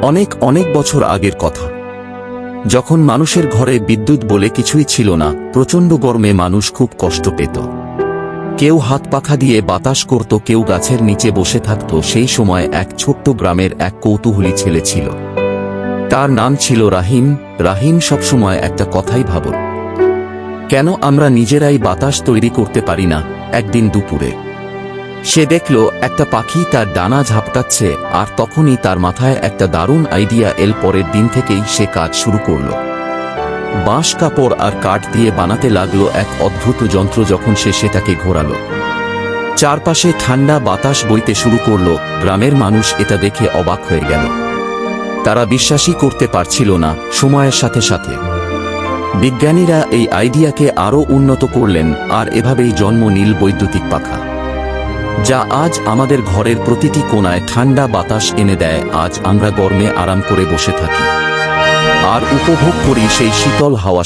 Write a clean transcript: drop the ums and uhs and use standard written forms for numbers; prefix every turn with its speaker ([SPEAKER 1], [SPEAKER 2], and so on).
[SPEAKER 1] অনেক অনেক বছর আগের কথা, যখন মানুষের ঘরে বিদ্যুৎ বলে কিছুই ছিল না, প্রচণ্ড গরমে মানুষ খুব কষ্ট পেত। কেউ হাত পাখা দিয়ে বাতাস করত, কেউ গাছের নিচে বসে থাকত। সেই সময় এক ছোট্ট গ্রামের এক কৌতূহলী ছেলে ছিল। তার নাম ছিল রাহিম। রাহিম সবসময় একটা কথাই ভাবত, কেন আমরা নিজেরাই বাতাস তৈরি করতে পারি না। একদিন দুপুরে সে দেখল একটা পাখি তার ডানা ঝাপটাচ্ছে, আর তখনই তার মাথায় একটা দারুণ আইডিয়া এল। পরের দিন থেকেই সে কাজ শুরু করল। বাঁশ, কাপড় আর কাঠ দিয়ে বানাতে লাগলো এক অদ্ভুত যন্ত্র। যখন সে সেটাকে ঘোরালো, চারপাশে ঠান্ডা বাতাস বইতে শুরু করল। গ্রামের মানুষ এটা দেখে অবাক হয়ে গেল। তারা বিশ্বাসই করতে পারছিল না। সময়ের সাথে সাথে বিজ্ঞানীরা এই আইডিয়াকে আরও উন্নত করলেন, আর এভাবেই জন্ম নিল বৈদ্যুতিক পাখা, যা আজ আমাদের ঘরের প্রতিটি কোণায় ঠান্ডা বাতাস এনে দেয়। আজ আমরা গরমে আরাম করে বসে থাকি আর উপভোগ করি সেই শীতল হাওয়া।